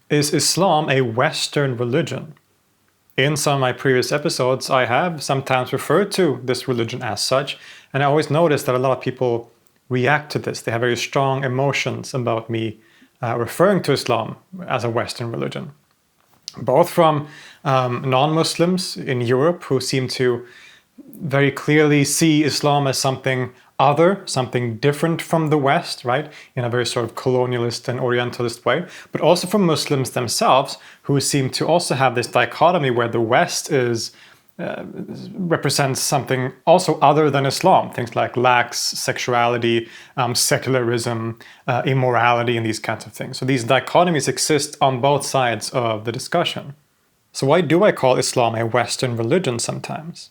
Is Islam a Western religion? In some of my previous episodes, I have sometimes referred to this religion as such, and I always notice that a lot of people react to this. They have very strong emotions about me referring to Islam as a Western religion. Both from non-Muslims in Europe who seem to very clearly see Islam as something other, something different from the West, right? In a very sort of colonialist and orientalist way, but also from Muslims themselves who seem to also have this dichotomy where the West represents something also other than Islam. Things like lax sexuality, secularism, immorality, and these kinds of things. So these dichotomies exist on both sides of the discussion. So why do I call Islam a Western religion sometimes?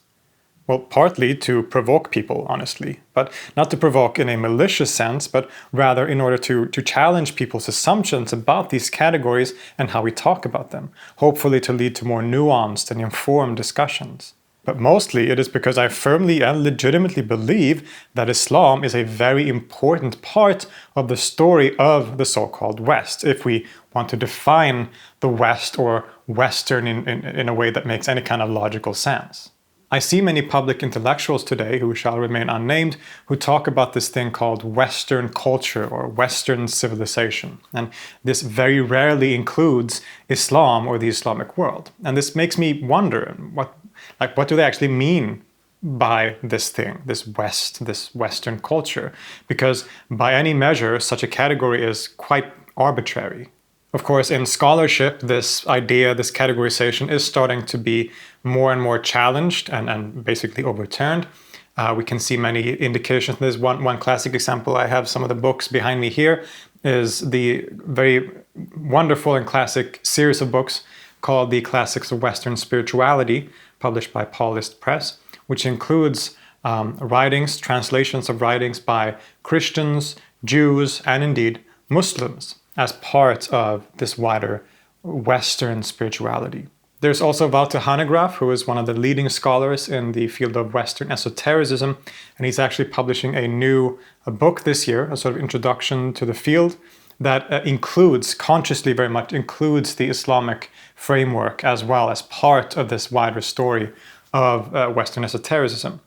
Well, partly to provoke people, honestly, but not to provoke in a malicious sense, but rather in order to challenge people's assumptions about these categories and how we talk about them, hopefully to lead to more nuanced and informed discussions. But mostly it is because I firmly and legitimately believe that Islam is a very important part of the story of the so-called West, if we want to define the West or Western in a way that makes any kind of logical sense. I see many public intellectuals today, who shall remain unnamed, who talk about this thing called Western culture or Western civilization. And this very rarely includes Islam or the Islamic world. And this makes me wonder, what do they actually mean by this thing, this West, this Western culture? Because by any measure, such a category is quite arbitrary. Of course, in scholarship, this idea, this categorization is starting to be more and more challenged and basically overturned. We can see many indications. There's one classic example. I have some of the books behind me here, is the very wonderful and classic series of books called The Classics of Western Spirituality, published by Paulist Press, which includes writings, translations of writings by Christians, Jews, and indeed Muslims, as part of this wider Western spirituality. There's also Walter Hanegraaff, who is one of the leading scholars in the field of Western esotericism, and he's actually publishing a book this year, a sort of introduction to the field, that consciously very much includes the Islamic framework as well as part of this wider story of Western esotericism.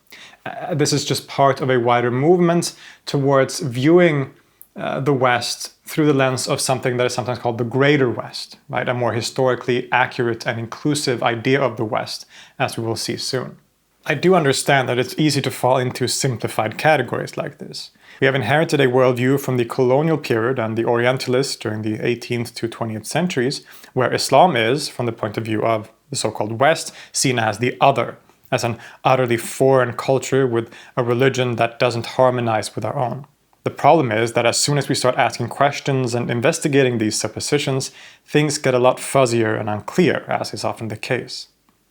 This is just part of a wider movement towards viewing the West through the lens of something that is sometimes called the Greater West, right? A more historically accurate and inclusive idea of the West, as we will see soon. I do understand that it's easy to fall into simplified categories like this. We have inherited a worldview from the colonial period and the Orientalists during the 18th to 20th centuries, where Islam is, from the point of view of the so-called West, seen as the other, as an utterly foreign culture with a religion that doesn't harmonize with our own. The problem is that as soon as we start asking questions and investigating these suppositions, things get a lot fuzzier and unclear, as is often the case.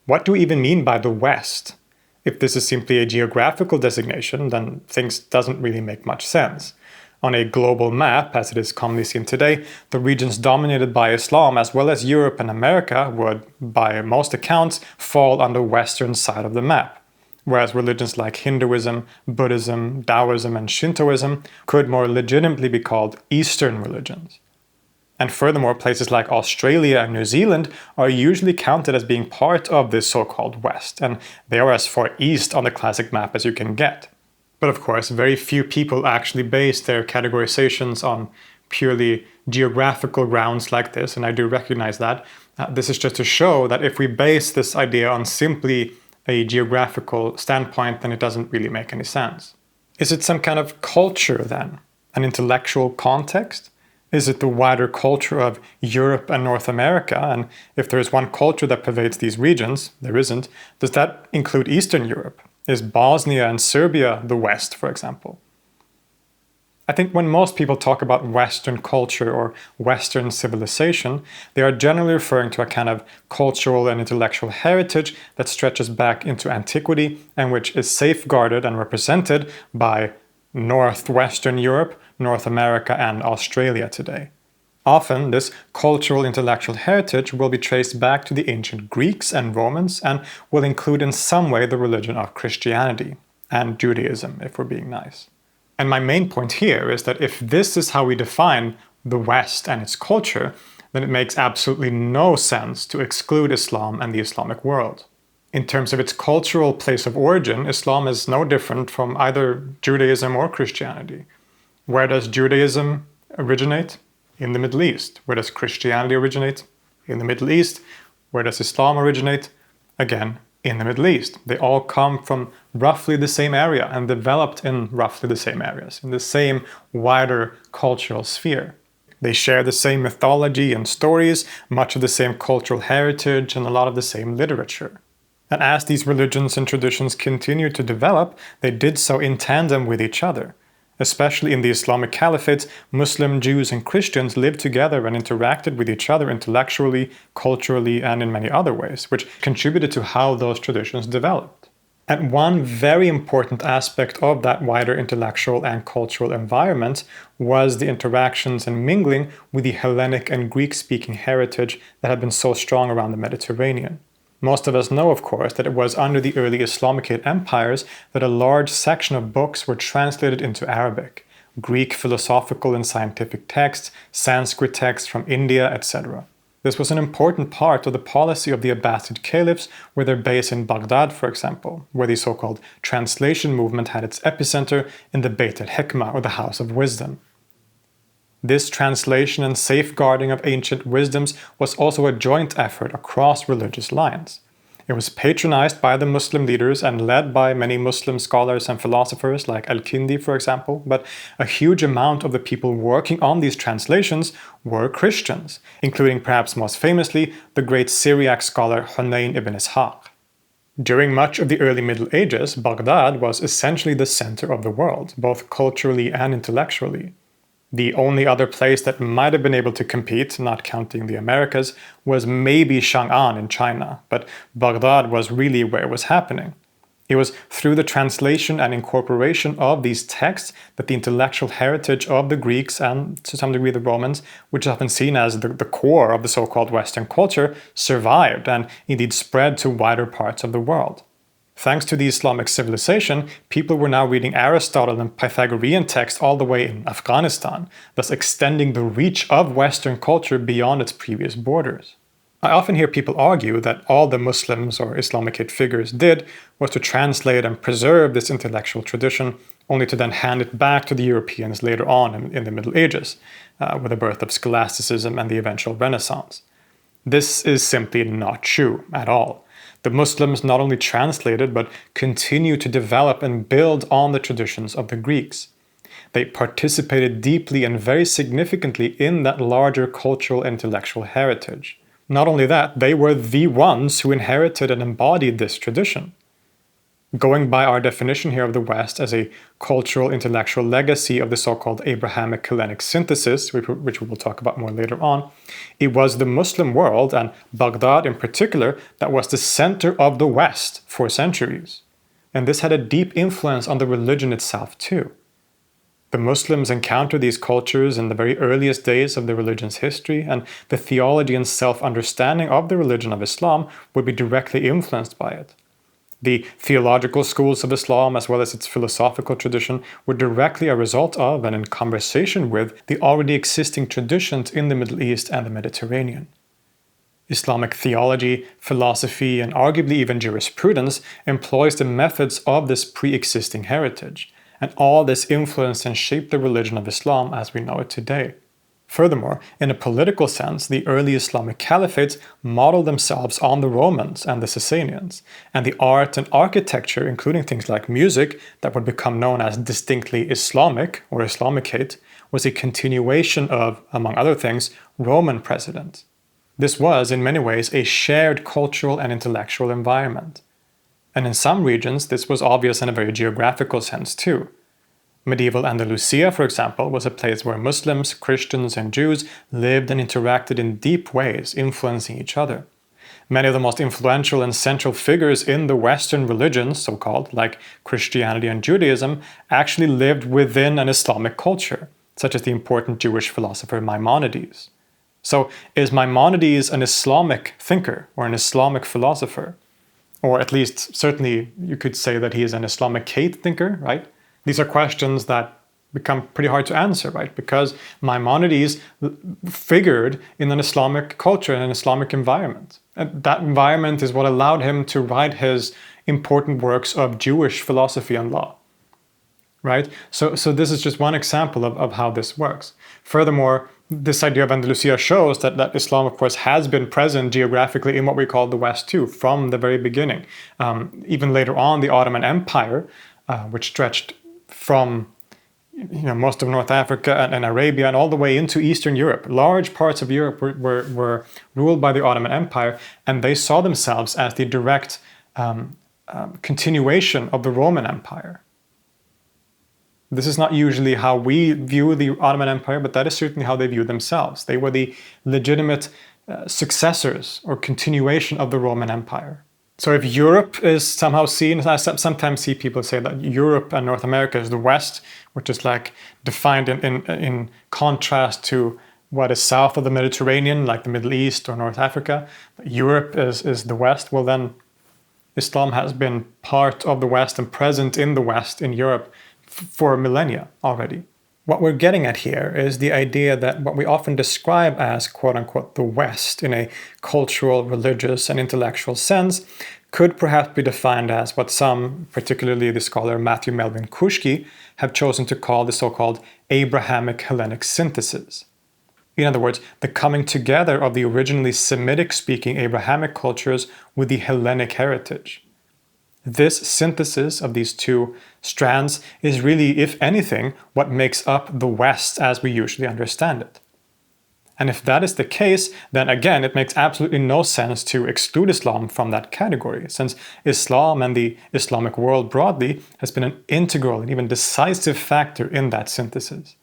What do we even mean by the West? If this is simply a geographical designation, then things doesn't really make much sense. On a global map, as it is commonly seen today, the regions dominated by Islam, as well as Europe and America, would, by most accounts, fall on the western side of the map, whereas religions like Hinduism, Buddhism, Taoism, and Shintoism could more legitimately be called Eastern religions. And furthermore, places like Australia and New Zealand are usually counted as being part of this so-called West, and they are as far east on the classic map as you can get. But of course, very few people actually base their categorizations on purely geographical grounds like this, and I do recognize that. This is just to show that if we base this idea on simply a geographical standpoint, then it doesn't really make any sense. Is it some kind of culture then? An intellectual context? Is it the wider culture of Europe and North America? And if there is one culture that pervades these regions, there isn't, does that include Eastern Europe? Is Bosnia and Serbia the West, for example? I think when most people talk about Western culture or Western civilization, they are generally referring to a kind of cultural and intellectual heritage that stretches back into antiquity and which is safeguarded and represented by Northwestern Europe, North America, and Australia today. Often, this cultural intellectual heritage will be traced back to the ancient Greeks and Romans and will include in some way the religion of Christianity and Judaism, if we're being nice. And my main point here is that if this is how we define the West and its culture, then it makes absolutely no sense to exclude Islam and the Islamic world. In terms of its cultural place of origin, Islam is no different from either Judaism or Christianity. Where does Judaism originate? In the Middle East. Where does Christianity originate? In the Middle East. Where does Islam originate? Again, in the Middle East. They all come from roughly the same area and developed in roughly the same areas, in the same wider cultural sphere. They share the same mythology and stories, much of the same cultural heritage, and a lot of the same literature. And as these religions and traditions continued to develop, they did so in tandem with each other. Especially in the Islamic Caliphate, Muslim, Jews, and Christians lived together and interacted with each other intellectually, culturally, and in many other ways, which contributed to how those traditions developed. And one very important aspect of that wider intellectual and cultural environment was the interactions and mingling with the Hellenic and Greek-speaking heritage that had been so strong around the Mediterranean. Most of us know, of course, that it was under the early Islamicate empires that a large section of books were translated into Arabic, Greek philosophical and scientific texts, Sanskrit texts from India, etc. This was an important part of the policy of the Abbasid caliphs, with their base in Baghdad, for example, where the so-called translation movement had its epicenter in the Beit al-Hikmah, or the House of Wisdom. This translation and safeguarding of ancient wisdoms was also a joint effort across religious lines. It was patronized by the Muslim leaders and led by many Muslim scholars and philosophers like Al-Kindi, for example, but a huge amount of the people working on these translations were Christians, including perhaps most famously the great Syriac scholar Hunayn ibn Ishaq. During much of the early Middle Ages, Baghdad was essentially the center of the world, both culturally and intellectually. The only other place that might have been able to compete, not counting the Americas, was maybe Chang'an in China, but Baghdad was really where it was happening. It was through the translation and incorporation of these texts that the intellectual heritage of the Greeks and to some degree the Romans, which is often seen as the core of the so-called Western culture, survived and indeed spread to wider parts of the world. Thanks to the Islamic civilization, people were now reading Aristotle and Pythagorean texts all the way in Afghanistan, thus extending the reach of Western culture beyond its previous borders. I often hear people argue that all the Muslims or Islamicate figures did was to translate and preserve this intellectual tradition, only to then hand it back to the Europeans later on in the Middle Ages, with the birth of scholasticism and the eventual Renaissance. This is simply not true at all. The Muslims not only translated, but continued to develop and build on the traditions of the Greeks. They participated deeply and very significantly in that larger cultural and intellectual heritage. Not only that, they were the ones who inherited and embodied this tradition. Going by our definition here of the West as a cultural intellectual legacy of the so-called abrahamic-hellenic synthesis, which we will talk about more later on, it was the Muslim world, and Baghdad in particular, that was the center of the West for centuries. And this had a deep influence on the religion itself too. The Muslims encountered these cultures in the very earliest days of the religion's history, and the theology and self-understanding of the religion of Islam would be directly influenced by it. The theological schools of Islam, as well as its philosophical tradition, were directly a result of and in conversation with the already existing traditions in the Middle East and the Mediterranean. Islamic theology, philosophy, and arguably even jurisprudence employs the methods of this pre-existing heritage, and all this influenced and shaped the religion of Islam as we know it today. Furthermore, in a political sense, the early Islamic caliphates modeled themselves on the Romans and the Sasanians, and the art and architecture, including things like music, that would become known as distinctly Islamic or Islamicate, was a continuation of, among other things, Roman precedent. This was, in many ways, a shared cultural and intellectual environment. And in some regions, this was obvious in a very geographical sense too. Medieval Andalusia, for example, was a place where Muslims, Christians, and Jews lived and interacted in deep ways, influencing each other. Many of the most influential and central figures in the Western religions, so-called, like Christianity and Judaism, actually lived within an Islamic culture, such as the important Jewish philosopher Maimonides. So, is Maimonides an Islamic thinker or an Islamic philosopher? Or at least, certainly, you could say that he is an Islamicate thinker, right? These are questions that become pretty hard to answer, right? Because Maimonides figured in an Islamic culture, in an Islamic environment. And that environment is what allowed him to write his important works of Jewish philosophy and law, right? So this is just one example of how this works. Furthermore, this idea of Andalusia shows that Islam, of course, has been present geographically in what we call the West too, from the very beginning. Even later on, the Ottoman Empire, which stretched from most of North Africa and Arabia and all the way into Eastern Europe. Large parts of Europe were ruled by the Ottoman Empire, and they saw themselves as the direct continuation of the Roman Empire. This is not usually how we view the Ottoman Empire, but that is certainly how they view themselves. They were the legitimate successors or continuation of the Roman Empire. So if Europe is somehow seen, I sometimes see people say that Europe and North America is the West, which is like defined in contrast to what is south of the Mediterranean, like the Middle East or North Africa. Europe is the West. Well, then Islam has been part of the West and present in the West, in Europe, for millennia already. What we're getting at here is the idea that what we often describe as quote-unquote the West in a cultural, religious, and intellectual sense could perhaps be defined as what some, particularly the scholar Matthew Melvin-Koushki, have chosen to call the so-called abrahamic-hellenic synthesis. In other words, the coming together of the originally Semitic-speaking Abrahamic cultures with the Hellenic heritage. This synthesis of these two strands is really, if anything, what makes up the West as we usually understand it. And if that is the case, then again, it makes absolutely no sense to exclude Islam from that category, since Islam and the Islamic world broadly has been an integral and even decisive factor in that synthesis.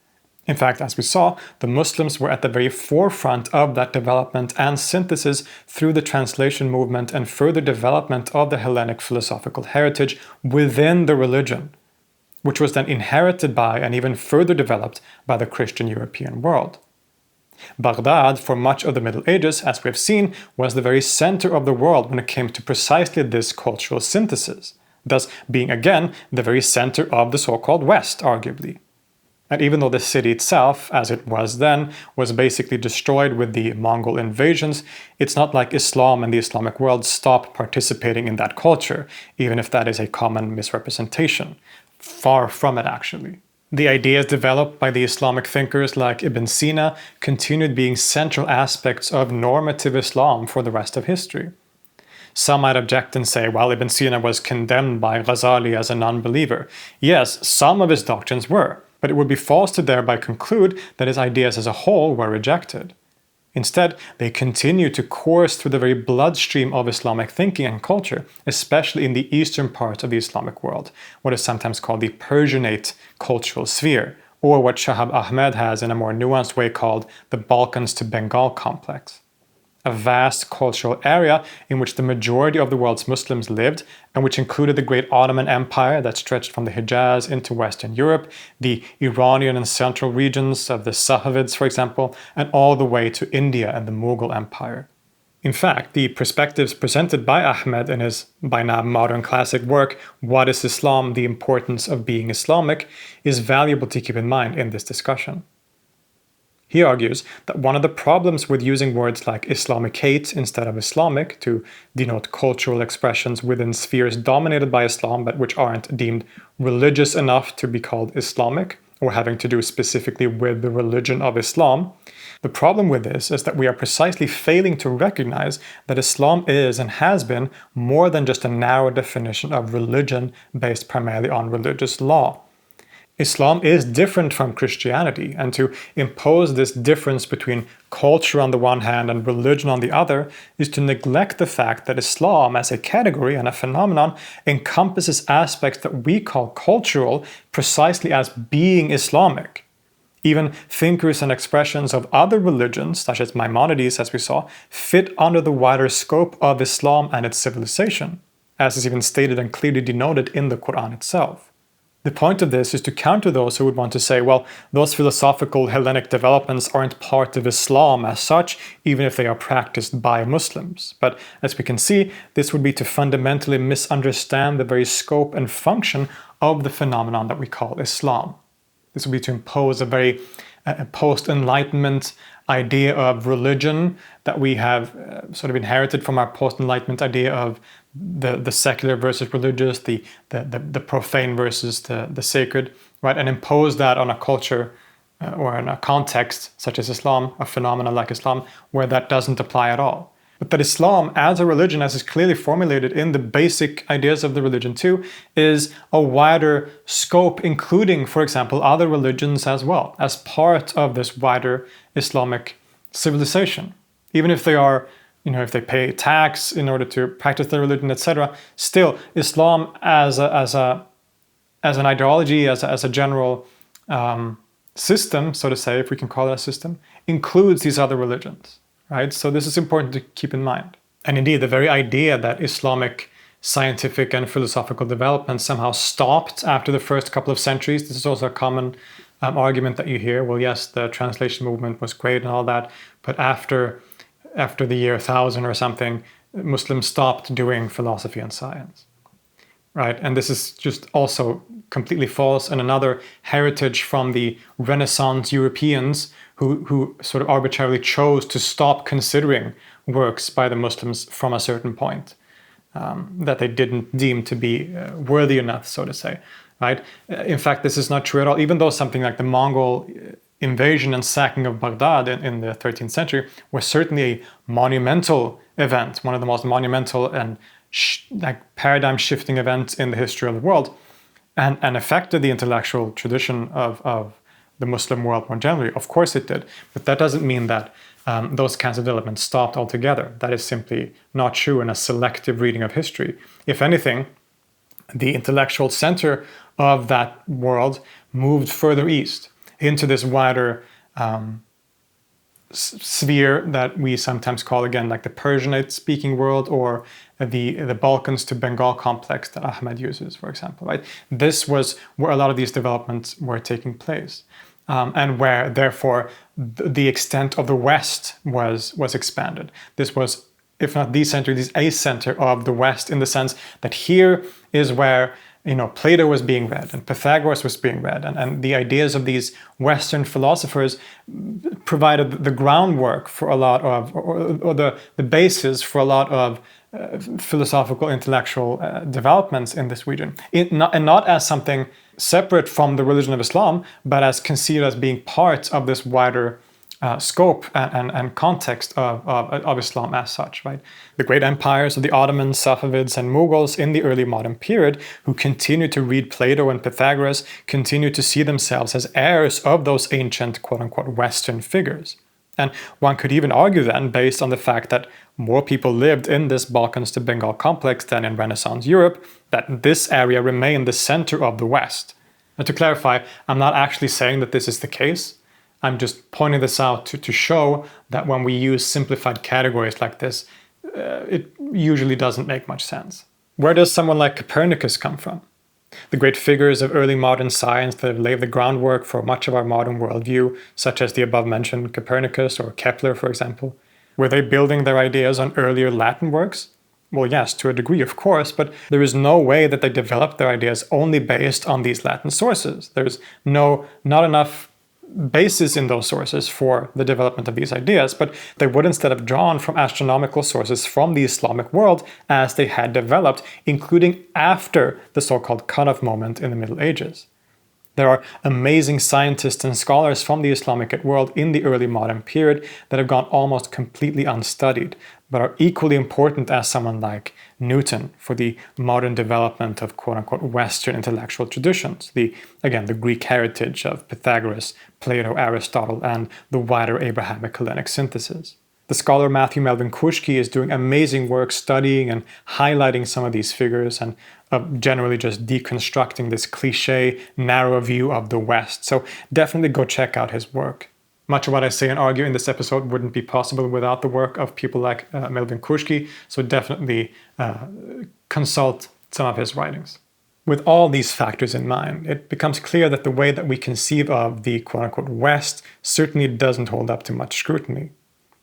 In fact, as we saw, the Muslims were at the very forefront of that development and synthesis through the translation movement and further development of the Hellenic philosophical heritage within the religion, which was then inherited by and even further developed by the Christian European world. Baghdad, for much of the Middle Ages, as we have seen, was the very center of the world when it came to precisely this cultural synthesis, thus being again the very center of the so-called West, arguably. And even though the city itself, as it was then, was basically destroyed with the Mongol invasions, it's not like Islam and the Islamic world stopped participating in that culture, even if that is a common misrepresentation. Far from it, actually. The ideas developed by the Islamic thinkers like Ibn Sina continued being central aspects of normative Islam for the rest of history. Some might object and say, well, Ibn Sina was condemned by Ghazali as a non-believer. Yes, some of his doctrines were, but it would be false to thereby conclude that his ideas as a whole were rejected. Instead, they continue to course through the very bloodstream of Islamic thinking and culture, especially in the eastern part of the Islamic world, what is sometimes called the Persianate cultural sphere, or what Shahab Ahmed has in a more nuanced way called the Balkans to Bengal complex. A vast cultural area in which the majority of the world's Muslims lived, and which included the great Ottoman Empire that stretched from the Hijaz into Western Europe, the Iranian and central regions of the Safavids, for example, and all the way to India and the Mughal Empire. In fact, the perspectives presented by Ahmed in his by now modern classic work, What is Islam? The Importance of Being Islamic, is valuable to keep in mind in this discussion. He argues that one of the problems with using words like Islamicate instead of Islamic to denote cultural expressions within spheres dominated by Islam but which aren't deemed religious enough to be called Islamic or having to do specifically with the religion of Islam. The problem with this is that we are precisely failing to recognize that Islam is and has been more than just a narrow definition of religion based primarily on religious law. Islam is different from Christianity, and to impose this difference between culture on the one hand and religion on the other is to neglect the fact that Islam as a category and a phenomenon encompasses aspects that we call cultural precisely as being Islamic. Even thinkers and expressions of other religions, such as Maimonides, as we saw, fit under the wider scope of Islam and its civilization, as is even stated and clearly denoted in the Quran itself. The point of this is to counter those who would want to say, well, those philosophical Hellenic developments aren't part of Islam as such, even if they are practiced by Muslims. But as we can see, this would be to fundamentally misunderstand the very scope and function of the phenomenon that we call Islam. This would be to impose a very post-Enlightenment idea of religion that we have sort of inherited from our post-Enlightenment idea of the secular versus religious, the profane versus the sacred, right? And impose that on a culture or in a context such as Islam, a phenomenon like Islam, where that doesn't apply at all. But that Islam as a religion, as is clearly formulated in the basic ideas of the religion too, is a wider scope, including, for example, other religions as well, as part of this wider Islamic civilization. Even if they are, if they pay tax in order to practice their religion, etc., still Islam as an ideology, as a general system, so to say, if we can call it a system, includes these other religions. Right? So this is important to keep in mind. And indeed, the very idea that Islamic scientific and philosophical development somehow stopped after the first couple of centuries, this is also a common argument that you hear. Well, yes, the translation movement was great and all that, but after the year 1000 or something, Muslims stopped doing philosophy and science. Right? And this is just also completely false, and another heritage from the Renaissance Europeans who sort of arbitrarily chose to stop considering works by the Muslims from a certain point that they didn't deem to be worthy enough, so to say. Right? In fact, this is not true at all. Even though something like the Mongol invasion and sacking of Baghdad in the 13th century was certainly a monumental event, one of the most monumental and paradigm-shifting events in the history of the world, and affected the intellectual tradition of the Muslim world more generally. Of course it did, but that doesn't mean that those kinds of developments stopped altogether. That is simply not true in a selective reading of history. If anything, the intellectual center of that world moved further east into this wider sphere that we sometimes call, again, like the Persianate speaking world, or the Balkans to Bengal complex that Ahmed uses, for example. Right? This was where a lot of these developments were taking place, and where, therefore, the extent of the West was expanded. This was, if not the center, it is a center of the West, in the sense that here is where Plato was being read and Pythagoras was being read, and the ideas of these Western philosophers provided the groundwork for a lot of, or the basis for a lot of philosophical, intellectual developments in this region. And not as something separate from the religion of Islam, but as considered as being part of this wider scope and context of Islam as such, right? The great empires of the Ottomans, Safavids, and Mughals in the early modern period, who continued to read Plato and Pythagoras, continued to see themselves as heirs of those ancient, quote-unquote, Western figures. And one could even argue then, based on the fact that more people lived in this Balkans to Bengal complex than in Renaissance Europe, that this area remained the center of the West. And to clarify, I'm not actually saying that this is the case. I'm just pointing this out to show that when we use simplified categories like this, it usually doesn't make much sense. Where does someone like Copernicus come from? The great figures of early modern science that have laid the groundwork for much of our modern worldview, such as the above-mentioned Copernicus or Kepler, for example, were they building their ideas on earlier Latin works? Well, yes, to a degree, of course, but there is no way that they developed their ideas only based on these Latin sources. There's not enough basis in those sources for the development of these ideas, but they would instead have drawn from astronomical sources from the Islamic world as they had developed, including after the so-called cut-off moment in the Middle Ages. There are amazing scientists and scholars from the Islamicate world in the early modern period that have gone almost completely unstudied, but are equally important as someone like Newton for the modern development of quote-unquote Western intellectual traditions, the Greek heritage of Pythagoras, Plato, Aristotle, and the wider Abrahamic-Hellenic synthesis. The scholar Matthew Melvin-Koushki is doing amazing work studying and highlighting some of these figures and generally just deconstructing this cliché, narrow view of the West. So definitely go check out his work. Much of what I say and argue in this episode wouldn't be possible without the work of people like Melvin-Koushki, so definitely consult some of his writings. With all these factors in mind, it becomes clear that the way that we conceive of the quote-unquote West certainly doesn't hold up to much scrutiny.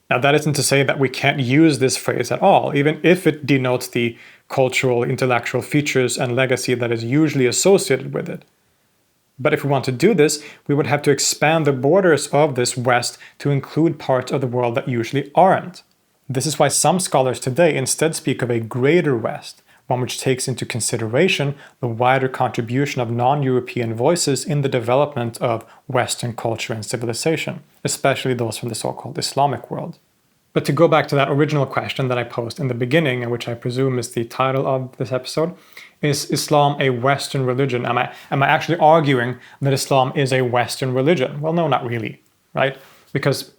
Now, that isn't to say that we can't use this phrase at all, even if it denotes the cultural, intellectual features and legacy that is usually associated with it. But if we want to do this, we would have to expand the borders of this West to include parts of the world that usually aren't. This is why some scholars today instead speak of a greater West, one which takes into consideration the wider contribution of non-European voices in the development of Western culture and civilization, especially those from the so-called Islamic world. But to go back to that original question that I posed in the beginning, and which I presume is the title of this episode, is Islam a Western religion? Am I actually arguing that Islam is a Western religion? Well, no, not really, right? Because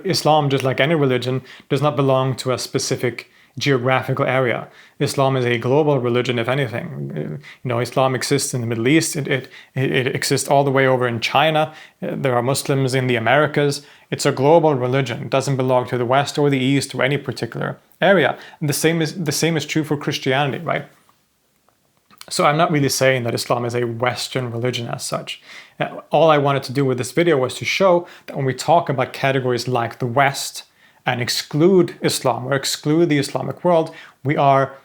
Islam, just like any religion, does not belong to a specific geographical area. Islam is a global religion, if anything. Islam exists in the Middle East. It exists all the way over in China. There are Muslims in the Americas. It's a global religion. It doesn't belong to the West or the East or any particular area. And the same is true for Christianity, right? So I'm not really saying that Islam is a Western religion as such. All I wanted to do with this video was to show that when we talk about categories like the West and exclude Islam or exclude the Islamic world, we are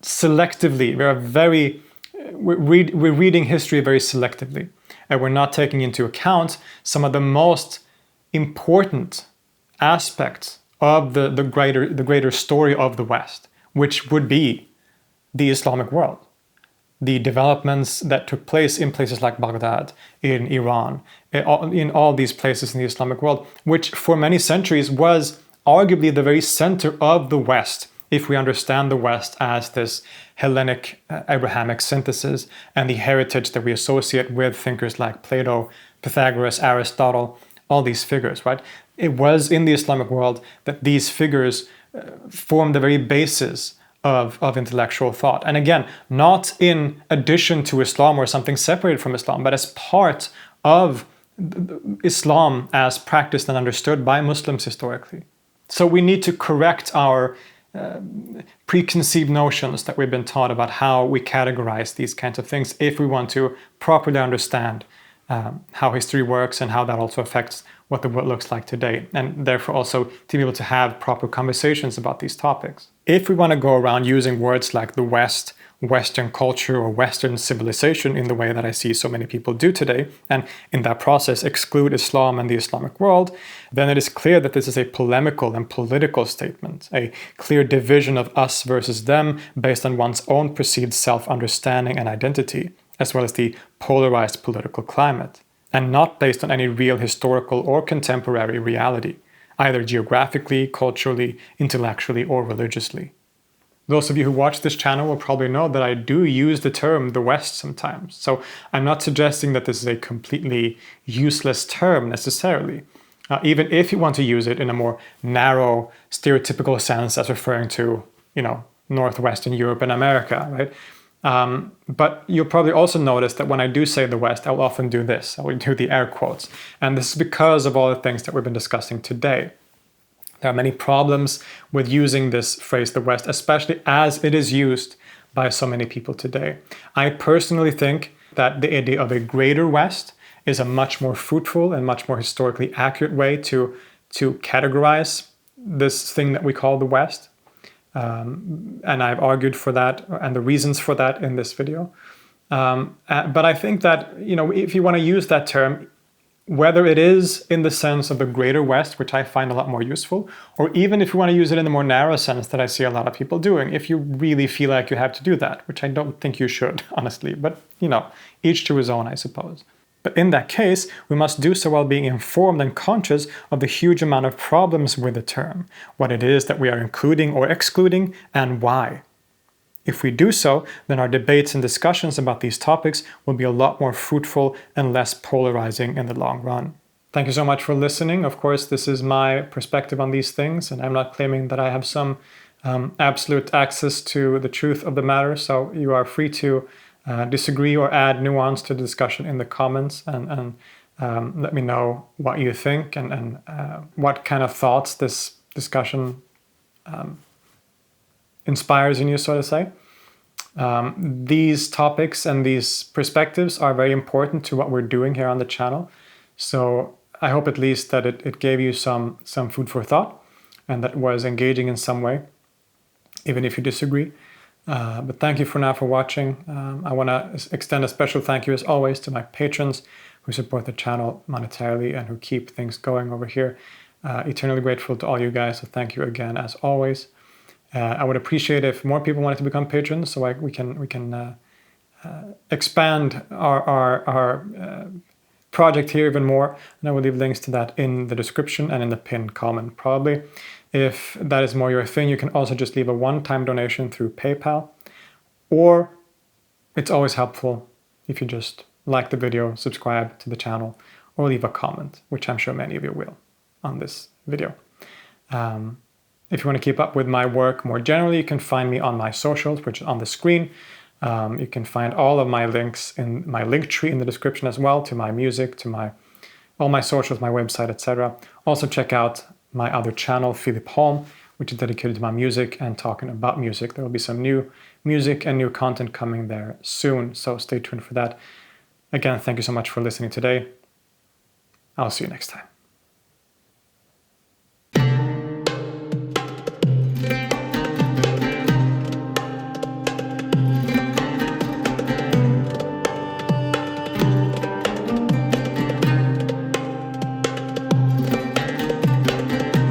selectively, we're reading history very selectively. And we're not taking into account some of the most important aspects of the greater story of the West, which would be the Islamic world. The developments that took place in places like Baghdad, in Iran, in all these places in the Islamic world, which for many centuries was arguably the very center of the West, if we understand the West as this Hellenic, Abrahamic synthesis and the heritage that we associate with thinkers like Plato, Pythagoras, Aristotle, all these figures, right? It was in the Islamic world that these figures formed the very basis of intellectual thought. And again, not in addition to Islam or something separated from Islam, but as part of Islam as practiced and understood by Muslims historically. So we need to correct our preconceived notions that we've been taught about how we categorize these kinds of things if we want to properly understand how history works and how that also affects what the world looks like today, and therefore also to be able to have proper conversations about these topics. If we want to go around using words like the West, Western culture, or Western civilization in the way that I see so many people do today, and in that process exclude Islam and the Islamic world, then it is clear that this is a polemical and political statement, a clear division of us versus them based on one's own perceived self-understanding and identity, as well as the polarized political climate, and not based on any real historical or contemporary reality, either geographically, culturally, intellectually, or religiously. Those of you who watch this channel will probably know that I do use the term the West sometimes, so I'm not suggesting that this is a completely useless term necessarily, even if you want to use it in a more narrow, stereotypical sense as referring to, Northwestern Europe and America, right? But you'll probably also notice that when I do say the West, I will often do this. I will do the air quotes. And this is because of all the things that we've been discussing today. There are many problems with using this phrase, the West, especially as it is used by so many people today. I personally think that the idea of a greater West is a much more fruitful and much more historically accurate way to categorize this thing that we call the West. And I've argued for that and the reasons for that in this video. But I think that, if you want to use that term, whether it is in the sense of the greater West, which I find a lot more useful, or even if you want to use it in the more narrow sense that I see a lot of people doing, if you really feel like you have to do that, which I don't think you should, honestly, but, each to his own, I suppose. But in that case, we must do so while being informed and conscious of the huge amount of problems with the term, what it is that we are including or excluding, and why. If we do so, then our debates and discussions about these topics will be a lot more fruitful and less polarizing in the long run. Thank you so much for listening. Of course, this is my perspective on these things, and I'm not claiming that I have some absolute access to the truth of the matter, so you are free to disagree or add nuance to the discussion in the comments and let me know what you think and what kind of thoughts this discussion inspires in you, so to say. These topics and these perspectives are very important to what we're doing here on the channel. So I hope at least that it gave you some food for thought and that was engaging in some way, even if you disagree. But thank you for now for watching. I want to extend a special thank you as always to my patrons who support the channel monetarily and who keep things going over here. Eternally grateful to all you guys, so thank you again as always. I would appreciate if more people wanted to become patrons, so we can expand our project here even more, and I will leave links to that in the description and in the pinned comment probably. If that is more your thing, you can also just leave a one-time donation through PayPal, or it's always helpful if you just like the video, subscribe to the channel, or leave a comment, which I'm sure many of you will on this video. If you want to keep up with my work more generally, you can find me on my socials, which is on the screen. You can find all of my links in my link tree in the description as well, to my music, to all my socials, my website, etc. Also check out my other channel, Philip Holm, which is dedicated to my music and talking about music. There will be some new music and new content coming there soon, so stay tuned for that. Again, thank you so much for listening today. I'll see you next time.